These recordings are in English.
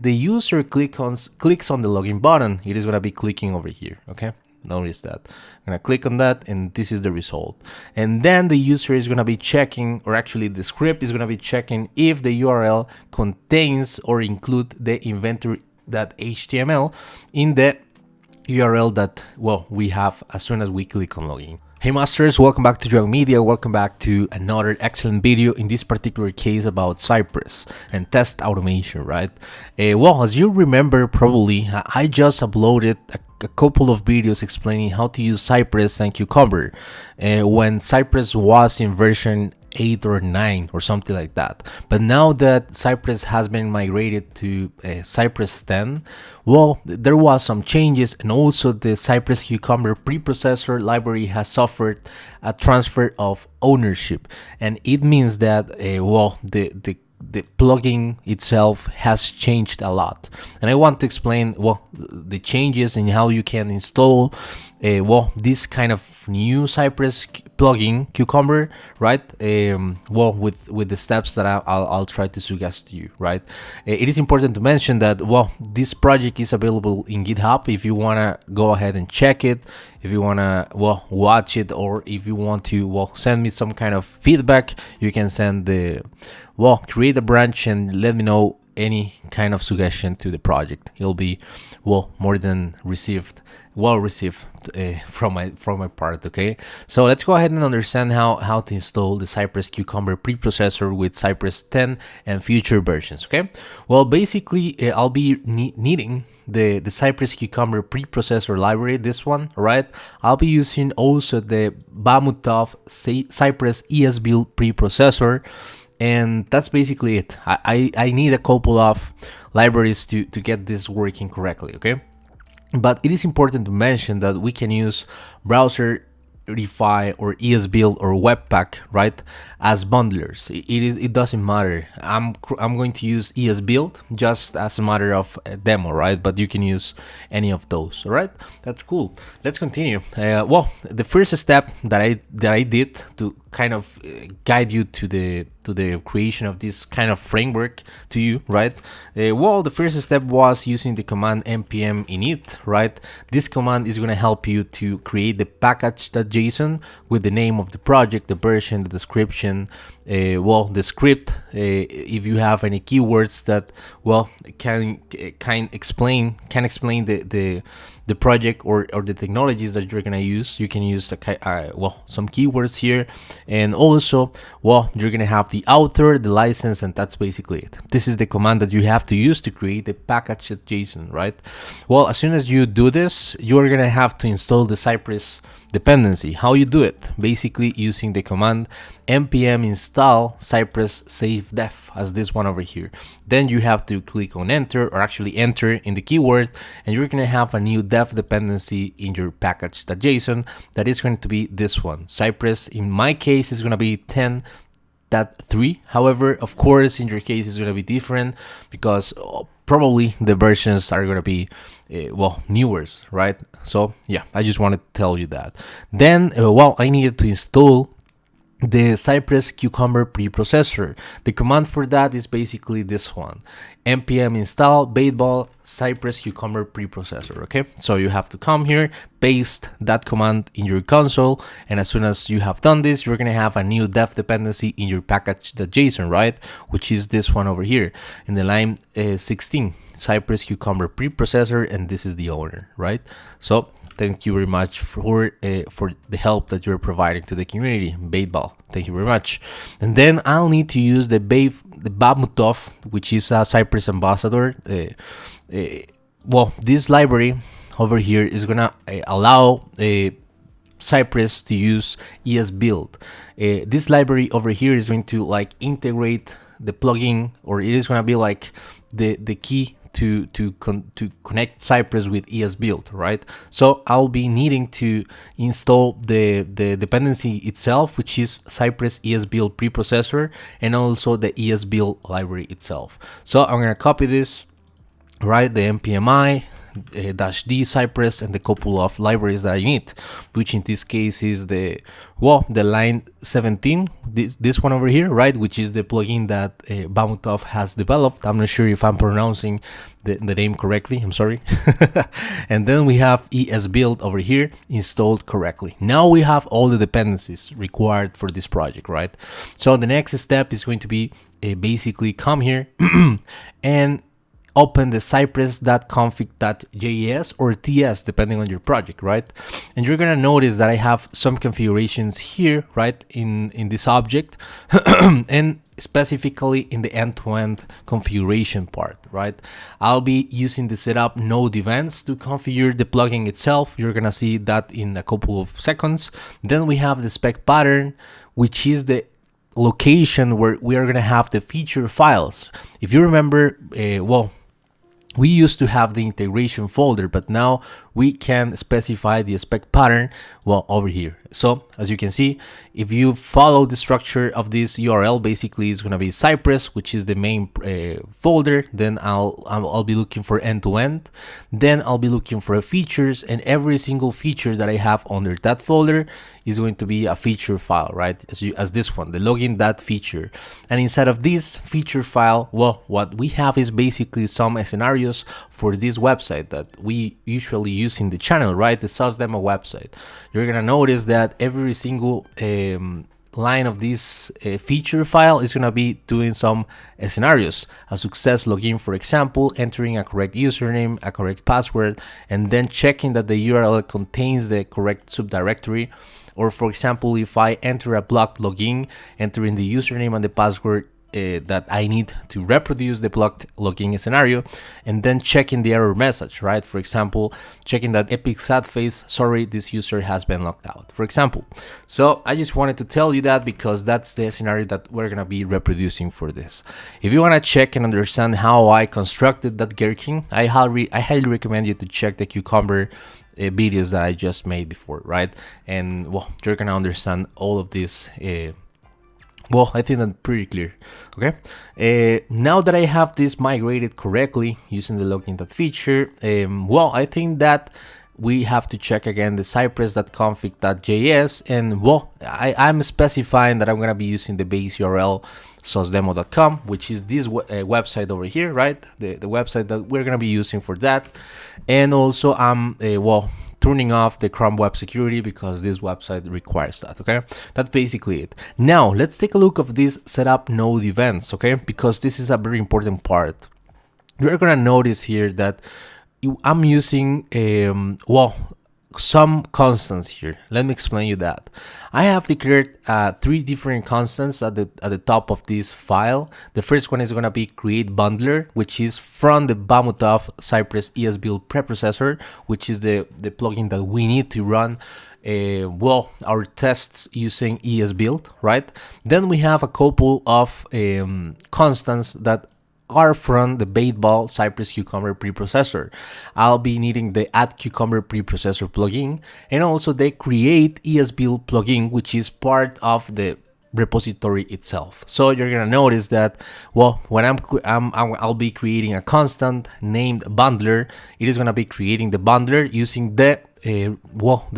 the user clicks on the login button, it is going to be clicking over here. Okay, notice that. I'm going to click on that, and this is the result. And then the user is going to be checking, or actually the script is going to be checking if the URL contains or include the inventory.html in the URL that, well, we have as soon as we click on login. Hey masters, welcome back to JoanMedia. Welcome back to another excellent video, in this particular case about Cypress and test automation, right? Well, as you remember probably, I just uploaded a couple of videos explaining how to use Cypress and Cucumber when Cypress was in version 8 or 9 or something like that. But now that Cypress has been migrated to Cypress 10, well, there was some changes, and also the Cypress Cucumber preprocessor library has suffered a transfer of ownership, and it means that well, the plugin itself has changed a lot, and I want to explain, well, the changes and how you can install well, this kind of new Cypress plugin Cucumber, right? Well, with the steps that I'll try to suggest to you, right? It is important to mention that, well, this project is available in GitHub if you want to go ahead and check it, if you want to, well, watch it, or if you want to, well, send me some kind of feedback. You can send the, well, create a branch and let me know any kind of suggestion to the project. It'll be, well, more than well received from my part. Okay, so let's go ahead and understand how to install the Cypress Cucumber preprocessor with Cypress 10 and future versions. Okay, well, basically I'll be needing the Cypress Cucumber preprocessor library, this one, right? I'll be using also the Bamutov Cypress ESBuild preprocessor, and that's basically it. I need a couple of libraries to get this working correctly, okay? But it is important to mention that we can use Browserify or ESBuild or Webpack, right, as bundlers. It doesn't matter. I'm going to use ESBuild just as a matter of a demo, right? But you can use any of those. All right, that's cool. Let's continue. Well, the first step that I did to kind of guide you to the creation of this kind of framework to you, right? Well, the first step was using the command npm init, right? This command is going to help you to create the package.json with the name of the project, the version, the description, well, the script, if you have any keywords that, well, can explain the project or the technologies that you're gonna use. You can use well, some keywords here, and also, well, you're gonna have the author, the license, and that's basically it. This is the command that you have to use to create the package.json, right? Well, as soon as you do this, you're gonna have to install the Cypress dependency. How you do it? Basically using the command npm install cypress save def, as this one over here. Then you have to click on enter, or actually enter in the keyword, and you're going to have a new def dependency in your package.json that is going to be this one. Cypress, in my case, is going to be 10.3. However, of course, in your case, it's going to be different because probably the versions are going to be well, newer, right? So yeah, I just wanted to tell you that. Then well, I needed to install the Cypress Cucumber preprocessor. The command for that is basically this one: npm install baitball Cypress Cucumber preprocessor. Okay, so you have to come here, paste that command in your console, and as soon as you have done this, you're gonna have a new def dependency in your package.json, right? Which is this one over here in the line 16, Cypress Cucumber preprocessor, and this is the owner, right? So thank you very much for the help that you're providing to the community, Baitball. Thank you very much. And then I'll need to use the Bamutov, which is a Cypress ambassador. Well, this library over here is gonna allow Cypress to use ESBuild. This library over here is going to like integrate the plugin, or it is gonna be like the key to connect Cypress with ESBuild, right? So I'll be needing to install the dependency itself, which is Cypress ESBuild preprocessor, and also the ESBuild library itself. So I'm gonna copy this, right? The npmi dash D Cypress and the couple of libraries that I need, which in this case is the line 17, this one over here, right, which is the plugin that Bamutov has developed. I'm not sure if I'm pronouncing the name correctly, I'm sorry. And then we have ESBuild over here installed correctly. Now we have all the dependencies required for this project, right? So the next step is going to be basically come here and open the cypress.config.js or TS, depending on your project, right? And you're gonna notice that I have some configurations here, right, in this object, and specifically in the end-to-end configuration part, right? I'll be using the setup node events to configure the plugin itself. You're gonna see that in a couple of seconds. Then we have the spec pattern, which is the location where we are gonna have the feature files. If you remember, we used to have the integration folder, but now we can specify the spec pattern, over here. So as you can see, if you follow the structure of this URL, basically it's going to be Cypress, which is the main folder. Then I'll be looking for end-to-end. Then I'll be looking for features, and every single feature that I have under that folder is going to be a feature file, right? As this one, the login.feature. And inside of this feature file, what we have is basically some scenarios for this website that we usually use in the channel, right? The SaaS demo website. You're gonna notice that every single line of this feature file is gonna be doing some scenarios. A success login, for example, entering a correct username, a correct password, and then checking that the URL contains the correct subdirectory. Or for example, if I enter a blocked login, entering the username and the password that I need to reproduce the blocked login scenario, and then checking the error message, right? For example, checking that epic sad face, sorry, this user has been locked out, for example. So I just wanted to tell you that because that's the scenario that we're gonna be reproducing for this. If you wanna check and understand how I constructed that gherkin, I highly recommend you to check the Cucumber videos that I just made before, right? And you're gonna understand all of this. I think that's pretty clear. Okay, now that I have this migrated correctly using the login.feature, I think that we have to check again the cypress.config.js, and I'm specifying that I'm gonna be using the base URL saucedemo.com, which is this website over here, right? The website that we're gonna be using for that. And also I'm turning off the Chrome Web Security because this website requires that. Okay, that's basically it. Now let's take a look of this setup node events, okay, because this is a very important part. You're gonna notice here that I'm using some constants here. Let me explain you that. I have declared 3 different constants at the top of this file. The first one is going to be create bundler, which is from the Bamutov Cypress ESBuild preprocessor, which is the plugin that we need to run our tests using ESBuild, right? Then we have a couple of constants that are from the Baitball Cypress Cucumber preprocessor. I'll be needing the add cucumber preprocessor plugin and also the create ESBuild plugin, which is part of the repository itself. So you're gonna notice that when I'll be creating a constant named bundler, it is gonna be creating the bundler using the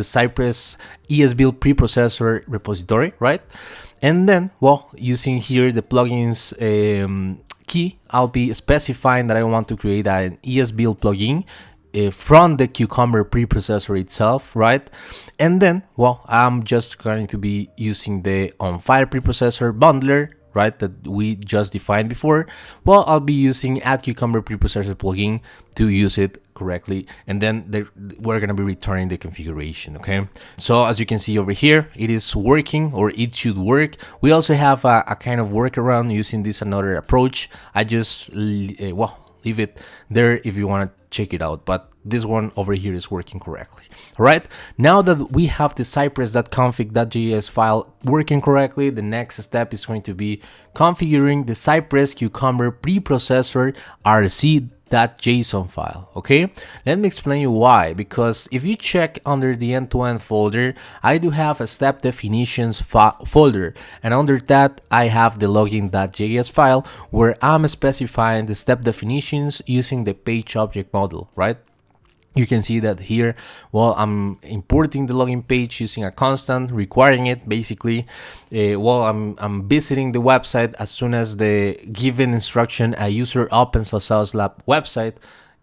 Cypress ESBuild preprocessor repository, right? And then using here the plugins key, I'll be specifying that I want to create an ESBuild plugin from the Cucumber preprocessor itself, right? And then, I'm just going to be using the on-file preprocessor bundler, right, that we just defined before. I'll be using add cucumber preprocessor plugin to use it correctly, and then we're going to be returning the configuration. Okay, so as you can see over here, it is working, or it should work. We also have a kind of workaround using this another approach. I just leave it there if you want to check it out, but this one over here is working correctly. All right, now that we have the cypress.config.js file working correctly, the next step is going to be configuring the Cypress Cucumber preprocessor rc.json file. Okay, let me explain you why. Because if you check under the end-to-end folder, I do have a step definitions folder, and under that I have the login.js file where I'm specifying the step definitions using the page object model, right? you can see that here, well, I'm importing the login page using a constant, requiring it basically. Well, I'm visiting the website as soon as the given instruction a user opens a Sales Lab website.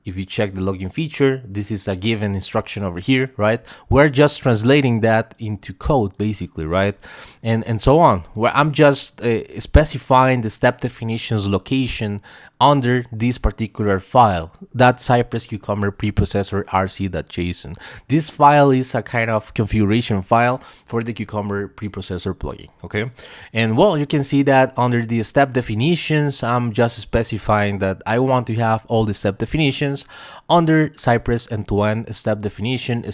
If you check the login feature, this is a given instruction over here, right? We're just translating that into code basically, right? And so on, where I'm just specifying the step definitions location under this particular file, that Cypress Cucumber preprocessor rc.json. This file is a kind of configuration file for the Cucumber preprocessor plugin, okay? And well, you can see that under the step definitions, I'm just specifying that I want to have all the step definitions under Cypress end-to-end step definition /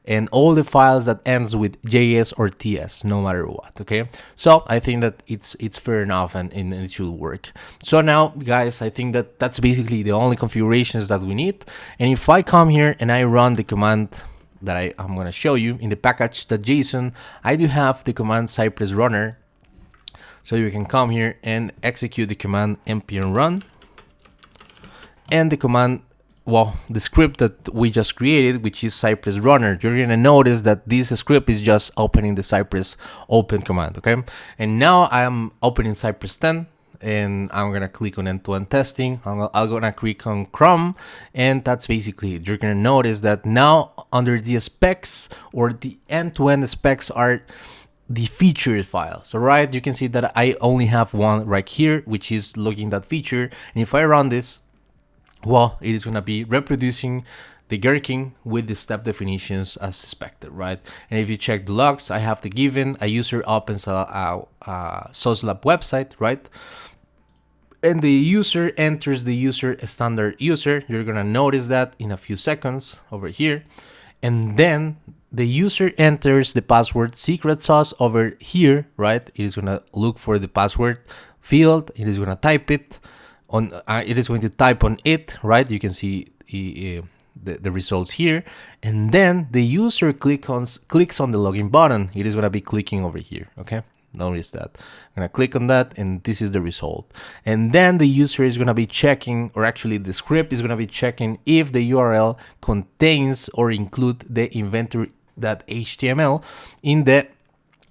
and all the files that ends with JS or TS, no matter what, okay? So I think that it's fair enough and it should work. So now, guys, I think that that's basically the only configurations that we need. And if I come here and I run the command that I'm gonna show you in the package.json, I do have the command Cypress runner. So you can come here and execute the command npm run, and the command, well, the script that we just created, which is Cypress runner. You're gonna notice that this script is just opening the Cypress open command, okay? And now I'm opening Cypress 10, and I'm gonna click on end-to-end testing. I'm gonna click on Chrome, and that's basically it. You're gonna notice that now under the specs, or the end-to-end specs, are the featured files. All right, you can see that I only have one right here, which is logging that feature. And if I run this, well, it is going to be reproducing the gherkin with the step definitions as expected, right? And if you check the logs, I have the given a user opens a Sales Lab website, right? And the user enters the user standard user. You're going to notice that in a few seconds over here. And then the user enters the password secret sauce over here, right? It is going to look for the password field. It is going to type it. It is going to type on it, right? You can see the results here, and then the user clicks on the login button. It is going to be clicking over here, okay? Notice that. I'm going to click on that, and this is the result. And then the user is going to be checking, or actually the script is going to be checking if the URL contains or include the inventory.html in the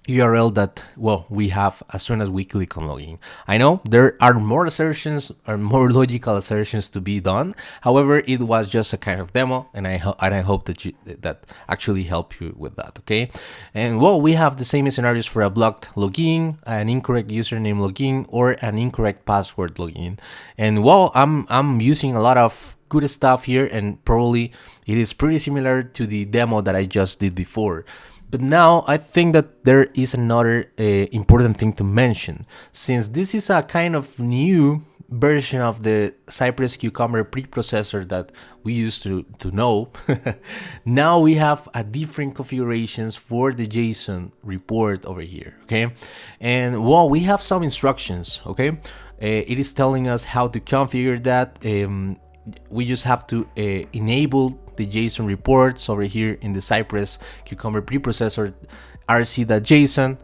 URL that, well, we have as soon as we click on login. I know there are more assertions or more logical assertions to be done. However, it was just a kind of demo, and I hope that that actually help you with that, okay? And well, we have the same scenarios for a blocked login, an incorrect username login, or an incorrect password login. And well, I'm using a lot of good stuff here, and probably it is pretty similar to the demo that I just did before. But now I think that there is another important thing to mention. Since this is a kind of new version of the Cypress Cucumber preprocessor that we used to know, now we have a different configurations for the JSON report over here, okay? And well, we have some instructions, okay? It is telling us how to configure that. We just have to enable the JSON reports over here in the Cypress Cucumber preprocessor rc.json.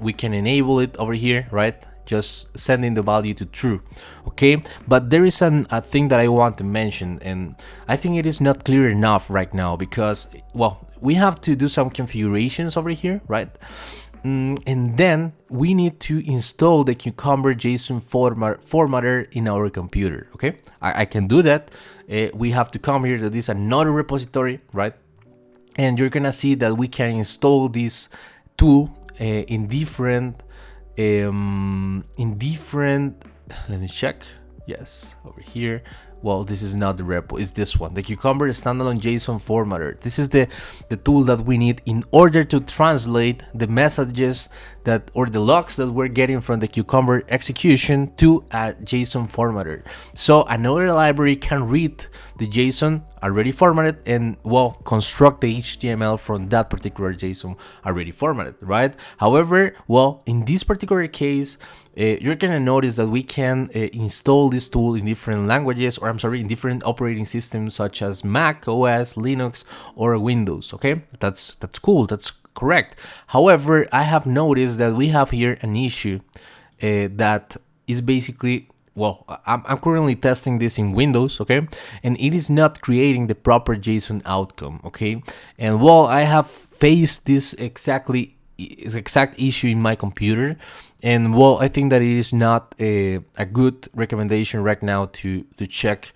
We can enable it over here, right? Just sending the value to true, okay? But there is a thing that I want to mention, and I think it is not clear enough right now because, well, we have to do some configurations over here, right? And then we need to install the Cucumber JSON formatter in our computer, okay? I can do that. We have to come here to this another repository, right? And you're gonna see that we can install this tool in different, let me check. Yes, over here. Well, this is not the repo, it's this one, the Cucumber standalone JSON formatter. This is the tool that we need in order to translate the messages that, or the logs that we're getting from the Cucumber execution to a JSON formatter. So another library can read the JSON already formatted and, well, construct the HTML from that particular JSON already formatted, right? However, well, in this particular case, you're gonna notice that we can install this tool in different languages, or I'm sorry, in different operating systems such as Mac OS, Linux, or Windows, okay? That's cool, that's correct. However, I have noticed that we have here an issue that is basically well, I'm currently testing this in Windows, okay, and it is not creating the proper JSON outcome, okay. And well, I have faced this exact issue in my computer, and well, I think that it is not a good recommendation right now to check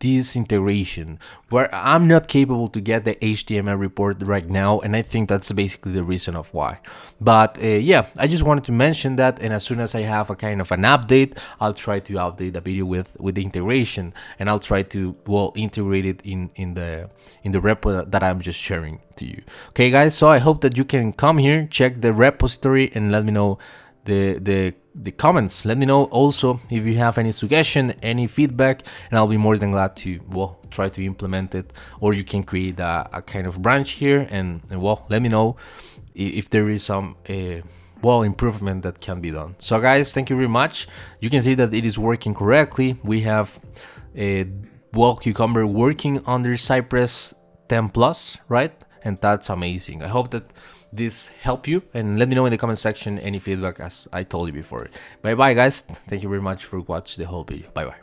this integration, where I'm not capable to get the HTML report right now, and I think that's basically the reason of why. But yeah, I just wanted to mention that, and as soon as I have a kind of an update, I'll try to update the video with the integration, and I'll try to, well, integrate it in the repo that I'm just sharing to you. Okay, guys, so I hope that you can come here, check the repository, and let me know the comments. Let me know also if you have any suggestion, any feedback, and I'll be more than glad to, well, try to implement it. Or you can create a kind of branch here, and well, let me know if there is some well, improvement that can be done. So guys, thank you very much. You can see that it is working correctly. We have a well, Cucumber working under Cypress 10 plus, right? And that's amazing. I hope that this helped you, and let me know in the comment section any feedback, as I told you before. Bye bye, guys. Thank you very much for watching the whole video. Bye bye.